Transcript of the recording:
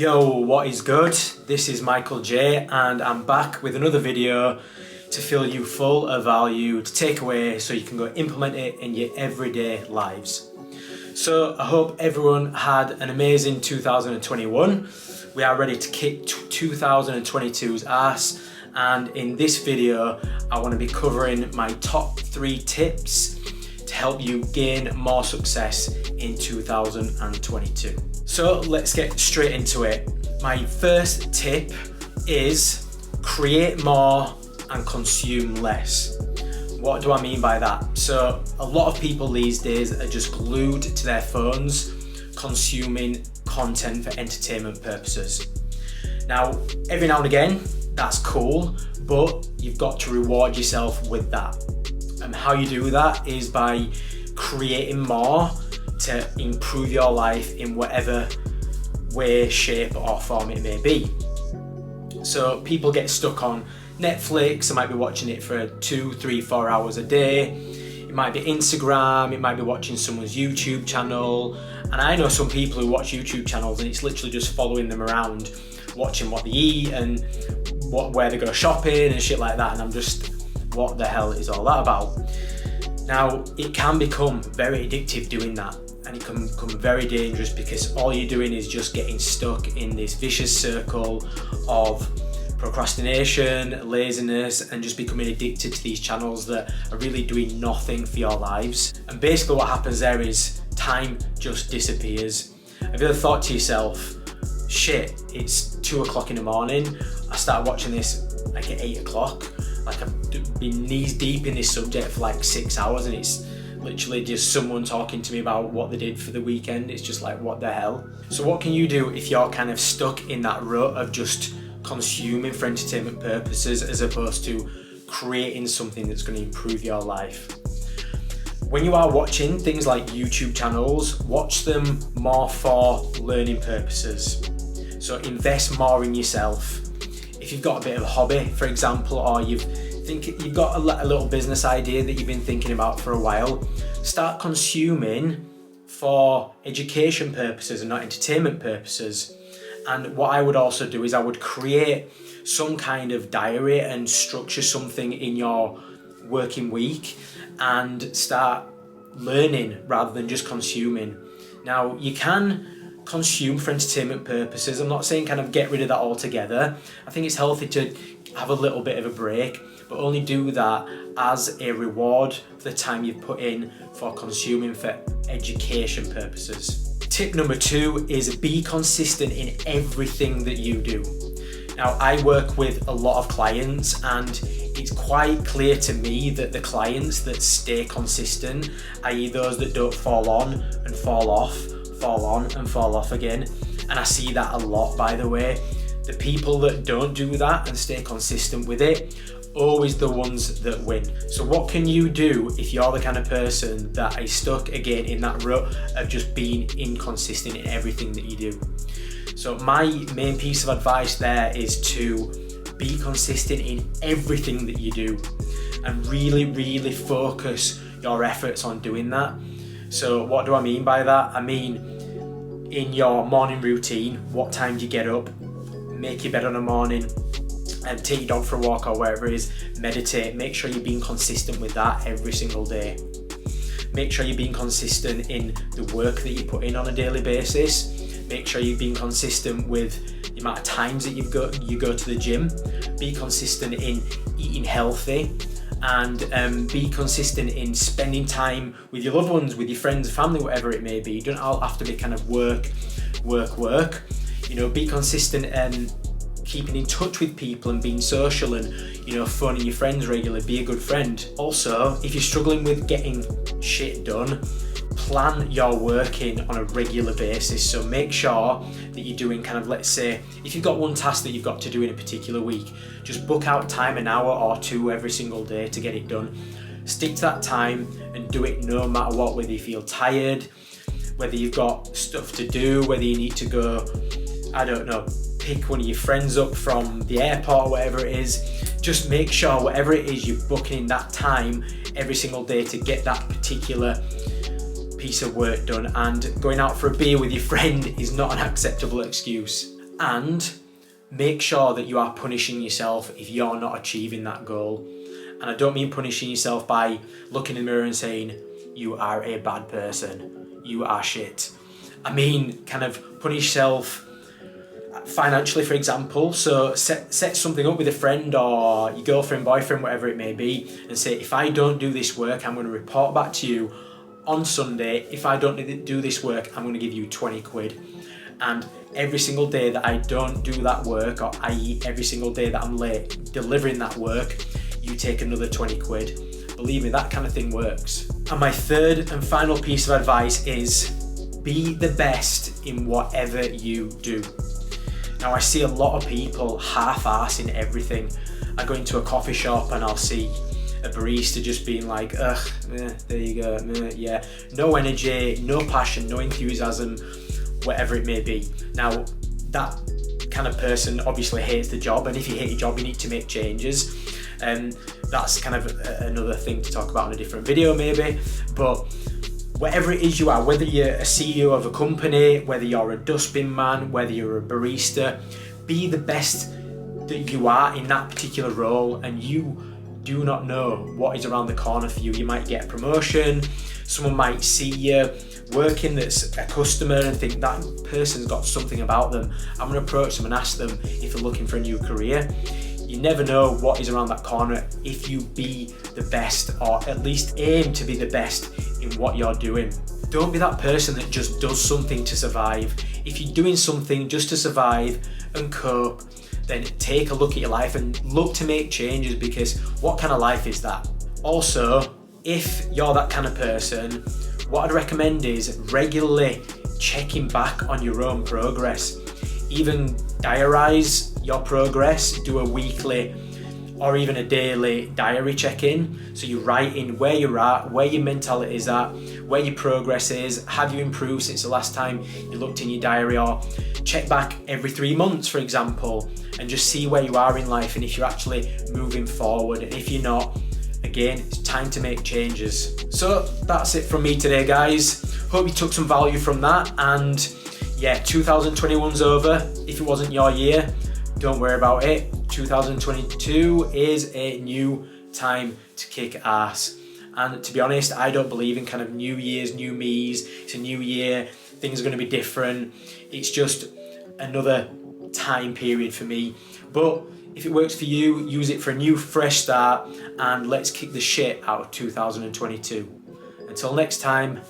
Yo, what is good? This is Michael J and I'm back with another video to fill you full of value to take away so you can go implement it in your everyday lives. So I hope everyone had an amazing 2021. We are ready to kick 2022's ass, and in this video I want to be covering my top 3 tips to help you gain more success in 2022. So let's get straight into it. My first tip is create more and consume less. What do I mean by that? So a lot of people these days are just glued to their phones, consuming content for entertainment purposes. Now, every now and again, that's cool, but you've got to reward yourself with that. And how you do that is by creating more to improve your life in whatever way, shape or form it may be. So people get stuck on Netflix, they might be watching it for 2, 3, 4 hours a day. It might be Instagram, it might be watching someone's YouTube channel. And I know some people who watch YouTube channels and it's literally just following them around, watching what they eat and where they go shopping and shit like that. And I'm just, what the hell is all that about? Now, it can become very addictive doing that. And it can become very dangerous because all you're doing is just getting stuck in this vicious circle of procrastination, laziness, and just becoming addicted to these channels that are really doing nothing for your lives. And basically what happens there is time just disappears. Have you ever thought to yourself, shit, it's 2 o'clock in the morning, I started watching this like at 8 o'clock, like I've been knees deep in this subject for like 6 hours and it's literally just someone talking to me about what they did for the weekend. It's just like, what the hell? So what can you do if you're kind of stuck in that rut of just consuming for entertainment purposes as opposed to creating something that's going to improve your life? When you are watching things like YouTube channels, watch them more for learning purposes. So invest more in yourself. If you've got a bit of a hobby, for example, or you've got a little business idea that you've been thinking about for a while, start consuming for education purposes and not entertainment purposes. And what I would also do is I would create some kind of diary and structure something in your working week and start learning rather than just consuming. Now, you can consume for entertainment purposes. I'm not saying kind of get rid of that altogether. I think it's healthy to have a little bit of a break, but only do that as a reward for the time you've put in for consuming for education purposes. Tip number 2 is be consistent in everything that you do. Now, I work with a lot of clients and it's quite clear to me that the clients that stay consistent, i.e. those that don't fall on and fall off, fall on and fall off again, and I see that a lot, by the way. The people that don't do that and stay consistent with it, always the ones that win. So what can you do if you're the kind of person that is stuck again in that rut of just being inconsistent in everything that you do? So my main piece of advice there is to be consistent in everything that you do and really focus your efforts on doing that. So what do I mean by that? I mean, in your morning routine, what time do you get up? Make your bed in the morning and take your dog for a walk or wherever it is, meditate. Make sure you're being consistent with that every single day. Make sure you're being consistent in the work that you put in on a daily basis. Make sure you're being consistent with the amount of times that you go to the gym. Be consistent in eating healthy and be consistent in spending time with your loved ones, with your friends, family, whatever it may be. You don't all have to be kind of work. You know, be consistent and keeping in touch with people and being social and, you know, phoning your friends regularly. Be a good friend. Also, if you're struggling with getting shit done, plan your working on a regular basis. So make sure that you're doing kind of, let's say, if you've got one task that you've got to do in a particular week, just book out time, an hour or 2 every single day to get it done. Stick to that time and do it no matter what, whether you feel tired, whether you've got stuff to do, whether you need to go, I don't know, pick one of your friends up from the airport or whatever it is. Just make sure whatever it is you're booking in that time every single day to get that particular piece of work done, and going out for a beer with your friend is not an acceptable excuse. and make sure that you are punishing yourself if you're not achieving that goal. And I don't mean punishing yourself by looking in the mirror and saying, you are a bad person, you are shit. I mean, kind of punish yourself financially, for example. So set something up with a friend or your girlfriend, boyfriend, whatever it may be, and say, if I don't do this work, I'm going to report back to you on Sunday. If I don't do this work, I'm going to give you 20 quid. And every single day that I don't do that work, or i.e. every single day that I'm late delivering that work, you take another 20 quid. Believe me, that kind of thing works. And my third and final piece of advice is be the best in whatever you do. Now, I see a lot of people half-arsing everything. I go into a coffee shop and I'll see a barista just being like, ugh, there you go, yeah. No energy, no passion, no enthusiasm, whatever it may be. Now, that kind of person obviously hates the job, and if you hate your job, you need to make changes. That's kind of another thing to talk about in a different video maybe. But whatever it is you are, whether you're a CEO of a company, whether you're a dustbin man, whether you're a barista, be the best that you are in that particular role, and you do not know what is around the corner for you. You might get a promotion, someone might see you working that's a customer and think that person's got something about them. I'm going to approach them and ask them if they're looking for a new career. You never know what is around that corner if you be the best, or at least aim to be the best in what you're doing. Don't be that person that just does something to survive. If you're doing something just to survive and cope, then take a look at your life and look to make changes, because what kind of life is that? Also, if you're that kind of person, what I'd recommend is regularly checking back on your own progress. Even diarise your progress, do a weekly or even a daily diary check-in. So you write in where you're at, where your mentality is at, where your progress is, have you improved since the last time you looked in your diary, or check back every 3 months, for example, and just see where you are in life and if you're actually moving forward. And if you're not, again, it's time to make changes. So that's it from me today, guys. Hope you took some value from that. And yeah, 2021's over. If it wasn't your year, don't worry about it. 2022 is a new time to kick ass. And to be honest, I don't believe in kind of new years, new me's. It's a new year, things are going to be different. It's just another time period for me. But if it works for you, use it for a new fresh start, and let's kick the shit out of 2022. Until next time.